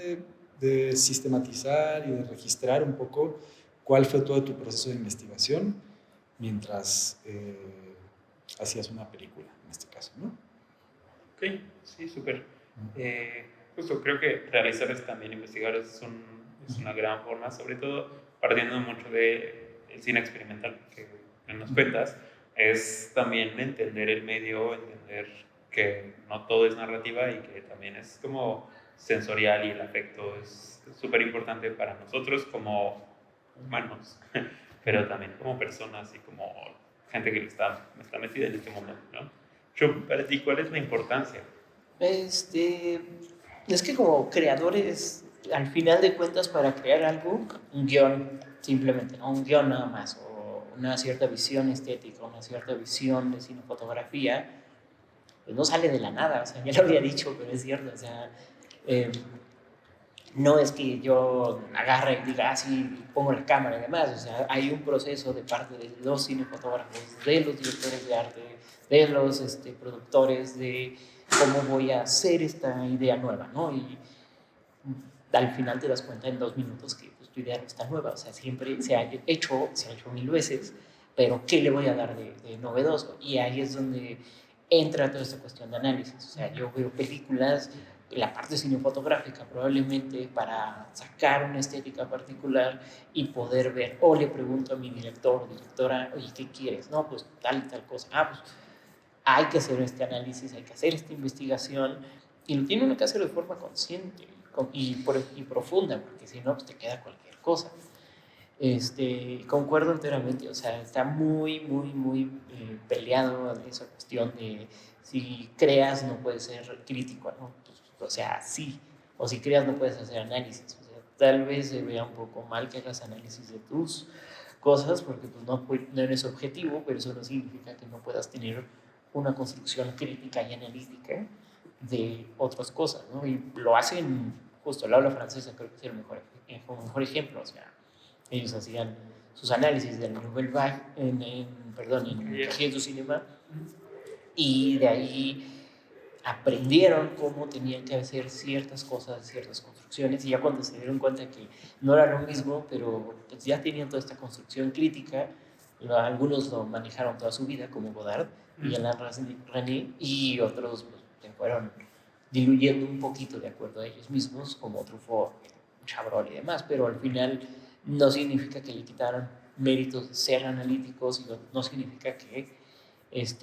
de sistematizar y de registrar un poco cuál fue todo tu proceso de investigación mientras hacías una película, en este caso, ¿no? Ok, sí, súper. Justo creo que realizar es también investigar es una gran forma, sobre todo partiendo mucho del cine experimental que nos cuentas. es también entender el medio, entender que no todo es narrativa y que también es como sensorial y el afecto es súper importante para nosotros como humanos, pero también como personas y como gente que está metida en este momento, ¿no? Yo, para ti, ¿cuál es la importancia? Es que como creadores, al final de cuentas, para crear algo, un guión simplemente, ¿no? Un guión nada más, o una cierta visión estética, una cierta visión de cinefotografía, pues no sale de la nada, o sea, ya lo había dicho, pero es cierto, o sea, eh, no es que yo agarre y diga así, pongo la cámara y demás, o sea, hay un proceso de parte de los cinefotógrafos, de los directores de arte, de los productores, de cómo voy a hacer esta idea nueva, ¿no? Y al final te das cuenta en 2 minutos que pues, tu idea no está nueva, o sea, siempre se ha hecho 1000 veces, pero ¿qué le voy a dar de novedoso? Y ahí es donde entra toda esta cuestión de análisis, o sea, yo veo películas, la parte cinematográfica probablemente para sacar una estética particular y poder ver, o le pregunto a mi director o directora, oye, ¿qué quieres? No, pues tal y tal cosa, pues hay que hacer este análisis, hay que hacer esta investigación y lo tiene uno que hacer de forma consciente y profunda, porque si no, pues te queda cualquier cosa. Concuerdo enteramente, o sea, está muy, muy, muy peleado esa cuestión de si creas no puedes ser crítico, ¿no? Pues, o sea, sí, o si creas no puedes hacer análisis, o sea, tal vez se vea un poco mal que hagas análisis de tus cosas porque pues, no eres objetivo, pero eso no significa que no puedas tener una construcción crítica y analítica de otras cosas, ¿no? Y lo hacen, justo el habla francesa creo que es el mejor ejemplo, o sea, ellos hacían sus análisis del Nouvelle Vague en Cahiers du Cinéma y de ahí aprendieron cómo tenían que hacer ciertas cosas, ciertas construcciones, y ya cuando se dieron cuenta que no era lo mismo, pero pues ya tenían toda esta construcción crítica, algunos lo manejaron toda su vida, como Godard y Alain René, y otros pues, se fueron diluyendo un poquito de acuerdo a ellos mismos, como Truffaut, Chabrol y demás, pero al final no significa que le quitaran méritos de ser analíticos y no significa que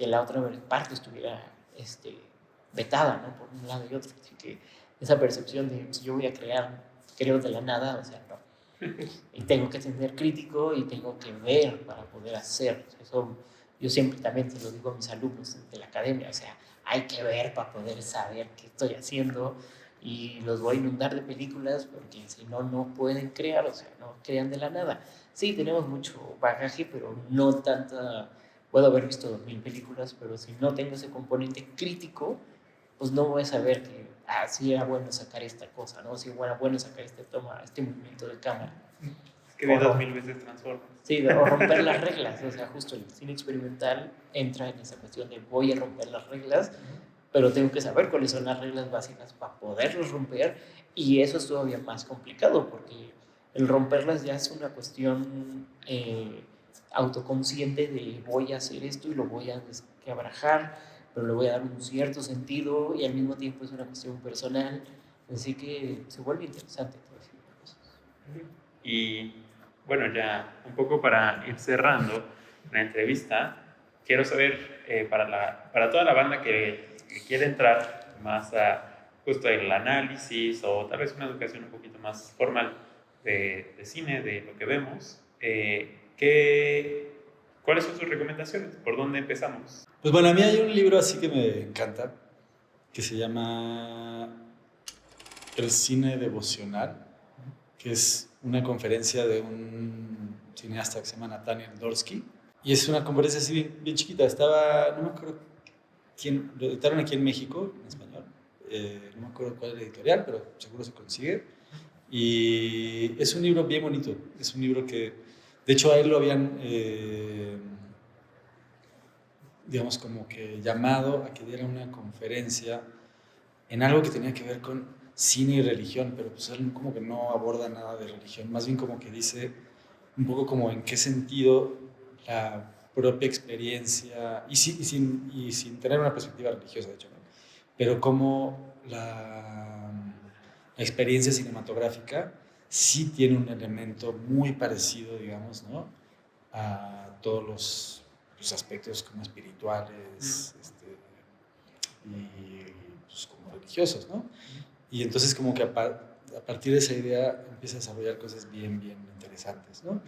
la otra parte estuviera vetada, ¿no? Por un lado y otro. Así que esa percepción de si yo voy a creo de la nada, o sea, no. Y tengo que ser crítico y tengo que ver para poder hacer. Eso yo siempre también se lo digo a mis alumnos de la academia, o sea, hay que ver para poder saber qué estoy haciendo y los voy a inundar de películas porque si no, no pueden crear, o sea, no crean de la nada. Sí, tenemos mucho bagaje, pero no tanta. Puedo haber visto 2000 películas, pero si no tengo ese componente crítico, pues no voy a saber que, sí era bueno sacar esta cosa, ¿no? Sí era bueno sacar este toma, este movimiento de cámara. Es que de 2000 veces transforma. Sí, o romper las reglas, o sea, justo el cine experimental entra en esa cuestión de voy a romper las reglas, pero tengo que saber cuáles son las reglas básicas para poderlos romper, y eso es todavía más complicado, porque el romperlas ya es una cuestión autoconsciente de voy a hacer esto y lo voy a desquebrajar, pero le voy a dar un cierto sentido y al mismo tiempo es una cuestión personal, así que se vuelve interesante todo ese tipo de cosas. Y bueno, ya un poco para ir cerrando la entrevista, quiero saber para toda la banda que quiere entrar más a justo el análisis o tal vez una educación un poquito más formal de cine, de lo que vemos, ¿cuáles son sus recomendaciones? ¿Por dónde empezamos? Pues bueno, a mí hay un libro así que me encanta, que se llama El cine devocional, que es una conferencia de un cineasta que se llama Nathaniel Dorsky. Y es una conferencia así bien, bien chiquita. No me acuerdo quién, lo editaron aquí en México, en español. No me acuerdo cuál es la editorial, pero seguro se consigue. Y es un libro bien bonito. Es un libro que, de hecho, a él lo habían, digamos, como que llamado a que diera una conferencia en algo que tenía que ver con cine y religión, pero pues él como que no aborda nada de religión, más bien como que dice un poco como en qué sentido la propia experiencia, y sin tener una perspectiva religiosa, de hecho, ¿no? Pero cómo la experiencia cinematográfica sí tiene un elemento muy parecido, digamos, ¿no? A todos los pues, aspectos como espirituales y pues, como religiosos, ¿no? Y entonces como que a partir de esa idea empieza a desarrollar cosas bien, bien interesantes, ¿no?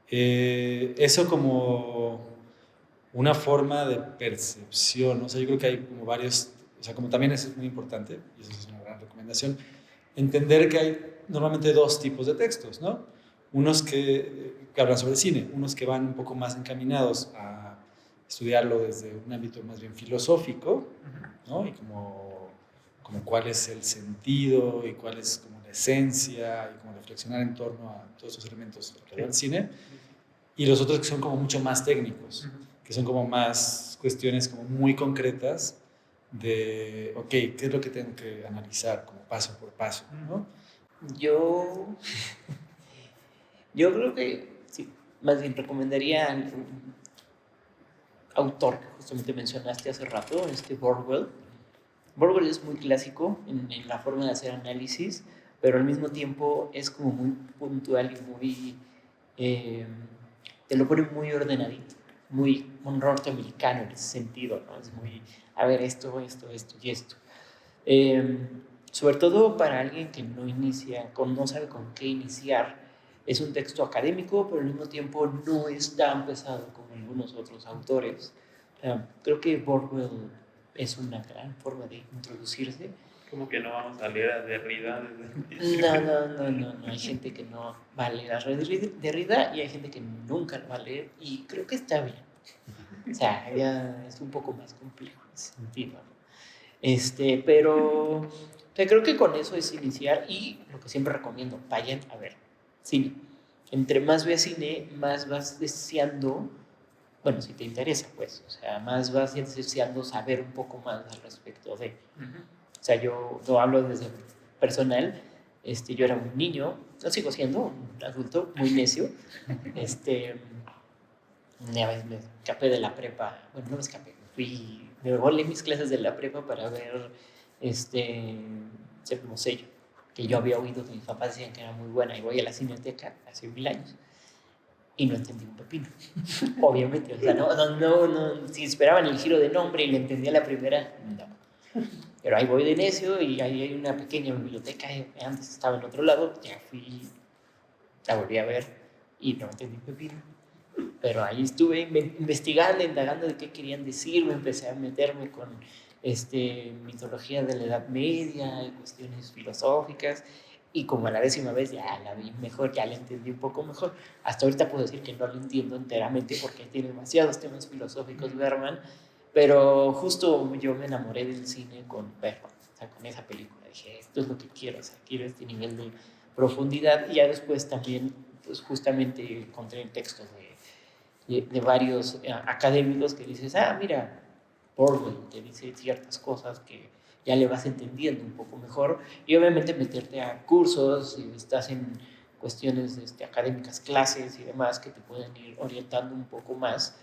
Eso como una forma de percepción, ¿no? O sea, yo creo que hay como varios, o sea, como también eso es muy importante, y eso es una gran recomendación, entender que hay normalmente dos tipos de textos, ¿no? Unos que hablan sobre cine, unos que van un poco más encaminados a estudiarlo desde un ámbito más bien filosófico, ¿no? Y como cuál es el sentido y cuál es como la esencia y como reflexionar en torno a todos esos elementos alrededor del cine. Y los otros que son como mucho más técnicos, que son como más cuestiones como muy concretas de, ok, ¿qué es lo que tengo que analizar como paso por paso, ¿no? Yo creo que sí, más bien recomendaría al autor que justamente mencionaste hace rato, Borwell. Borwell es muy clásico en la forma de hacer análisis, pero al mismo tiempo es como muy puntual y muy... te lo pone muy ordenadito, muy norteamericano en ese sentido, ¿no? Es muy, a ver, esto y esto. Sobre todo para alguien que no sabe con qué iniciar, es un texto académico, pero al mismo tiempo no es tan pesado como algunos otros autores. Creo que Borwell es una gran forma de introducirse. Como que no vamos a leer a Derrida No. Hay gente que no va a leer a Derrida y hay gente que nunca lo va a leer y creo que está bien. O sea, ya es un poco más complejo en ese sentido, ¿no? Pero creo que con eso es iniciar y lo que siempre recomiendo, vayan a ver cine. Entre más veas cine, más vas deseando, bueno, si te interesa, pues, o sea, más vas deseando saber un poco más al respecto de... O sea, yo lo hablo desde personal. Yo era un niño, no sigo siendo un adulto muy necio. Una vez me escapé de la prepa, bueno, no me escapé, me volé mis clases de la prepa para ver Séptimo Sello, que yo había oído que mis papás decían que era muy buena, y voy a la Cineteca hace 1000 años y no entendí un pepino, obviamente, o sea, no, si esperaban el giro de nombre y le entendía la primera, no. Pero ahí voy de necio y ahí hay una pequeña biblioteca, antes estaba en otro lado, ya fui, la volví a ver y no entendí un pepino. Pero ahí estuve investigando, indagando de qué querían decir, me empecé a meterme con mitología de la Edad Media, cuestiones filosóficas, y como a la 10ª vez ya la vi mejor, ya la entendí un poco mejor. Hasta ahorita puedo decir que no lo entiendo enteramente porque tiene demasiados temas filosóficos Bergman, pero justo yo me enamoré del cine con Bergman, o sea, con esa película. Dije, esto es lo que quiero, o sea, quiero este nivel de profundidad, y ya después también, pues justamente encontré textos de varios académicos que dices, mira, Borwell te dice ciertas cosas que ya le vas entendiendo un poco mejor, y obviamente meterte a cursos, si estás en cuestiones académicas, clases y demás que te pueden ir orientando un poco más,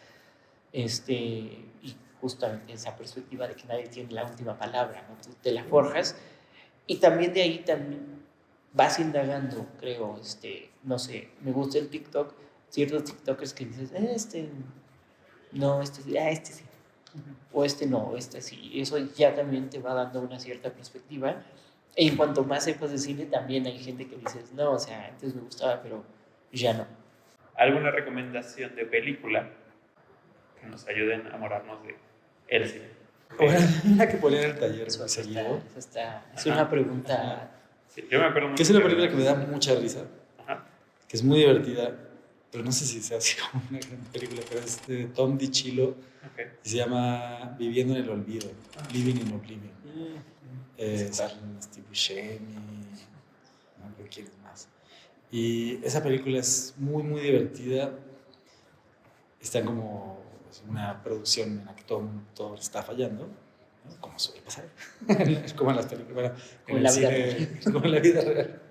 y justamente esa perspectiva de que nadie tiene la última palabra, ¿no? Tú te la forjas, y también de ahí también vas indagando, creo, no sé, me gusta el TikTok, ciertos TikTokers que dices, no, este sí, o no, este sí, eso ya también te va dando una cierta perspectiva, y en cuanto más sepas de cine, también hay gente que dices, no, o sea, antes me gustaba, pero ya no. ¿Alguna recomendación de película que nos ayude a enamorarnos de el cine? Bueno, la que ponía en el taller Eso muy seguido. es una pregunta. Sí, yo me acuerdo mucho. Que es una película que me da mucha risa, Ajá. que es muy divertida, pero no sé si sea así como una gran película, pero es de Tom DiCillo, Okay. y se llama Viviendo en el Olvido, Living in Oblivion. Salen Steve Buscemi, no creo quién es más. Y esa película es muy, muy divertida. Está como una producción en la que todo está fallando, ¿no? Como suele pasar. Es como en las películas, bueno, en el cine, como en la vida real.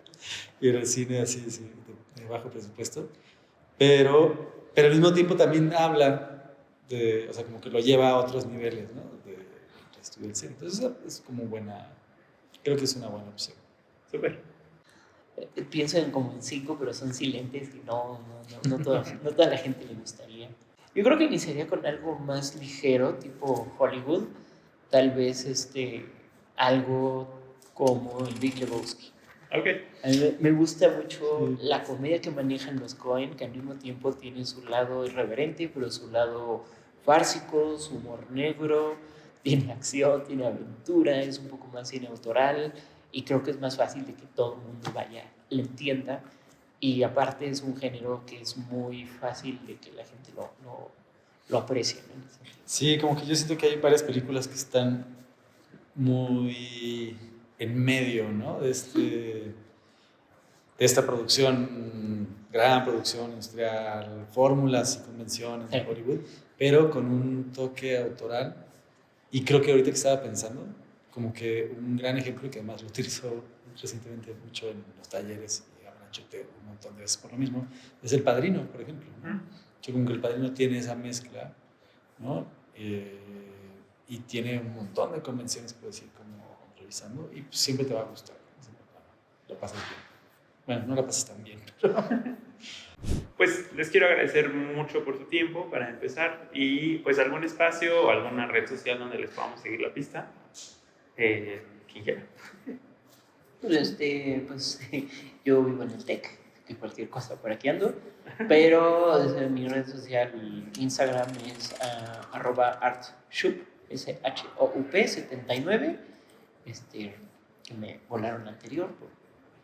Y en el cine así, de bajo presupuesto. Pero al mismo tiempo también habla de, o sea, como que lo lleva a otros niveles, ¿no? De estudio del cine. Entonces es como creo que es una buena opción. Súper. Pienso en como en 5, pero son silentes y no toda la gente le gustaría. Yo creo que iniciaría con algo más ligero, tipo Hollywood, tal vez algo como el Big Lebowski. Ok. A mí me gusta mucho Sí. la comedia que manejan los Coen, que al mismo tiempo tiene su lado irreverente, pero su lado fársico, su humor negro, tiene acción, tiene aventura, es un poco más cine autoral y creo que es más fácil de que todo el mundo vaya, le entienda. Y aparte es un género que es muy fácil de que la gente lo aprecie, ¿no? En ese sentido. Sí, como que yo siento que hay varias películas que están muy en medio, ¿no? De esta producción, gran producción industrial, fórmulas y convenciones de Sí. Hollywood, pero con un toque autoral. Y creo que ahorita que estaba pensando, como que un gran ejemplo, que además lo utilizo recientemente mucho en los talleres y ahora chote un montón de veces por lo mismo, es El Padrino, por ejemplo, ¿no? Yo como que El Padrino tiene esa mezcla, ¿no? Y tiene un montón de convenciones que puedes ir como revisando y pues siempre te va a gustar, ¿no? Siempre lo pasas bien. Bueno, no la pasas tan bien, pero... Pues les quiero agradecer mucho por su tiempo para empezar y pues algún espacio o alguna red social donde les podamos seguir la pista. Quien quiera. Pues yo vivo en el TEC, que cualquier cosa por aquí ando, pero desde mi red social Instagram es @artshoop, SHOUP79, que me volaron anterior por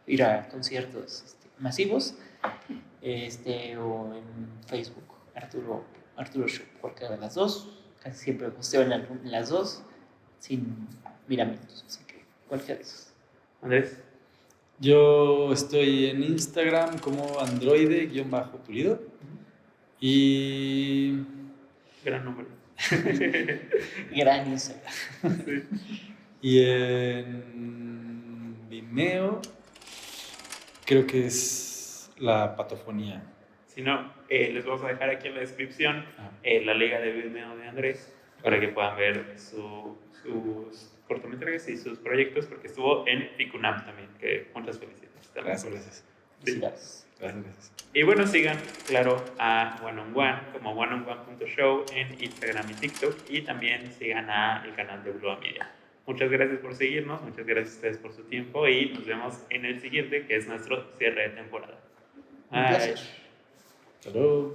ir a conciertos masivos, o en Facebook, Arturo Shop, cualquiera de las dos, casi siempre posteo en las dos, sin miramientos, así que cualquiera de esos. Andrés, Yo estoy en Instagram como androide-pulido y, gran número. Gran Instagram. Sí. y en Vimeo creo que es la patofonía. Si no, les vamos a dejar aquí en la descripción Ah. la liga de Vimeo de Andrés para que puedan ver sus cortometrajes y sus proyectos, porque estuvo en Ficunam también, que muchas felicidades. Gracias, gracias. Sí. Felicidades. Gracias, gracias. Y bueno, sigan, claro, a One on One como oneonone.show en Instagram y TikTok, y también sigan el canal de Blue Media. Muchas gracias por seguirnos, muchas gracias a ustedes por su tiempo y nos vemos en el siguiente, que es nuestro cierre de temporada. Un placer. Hasta luego.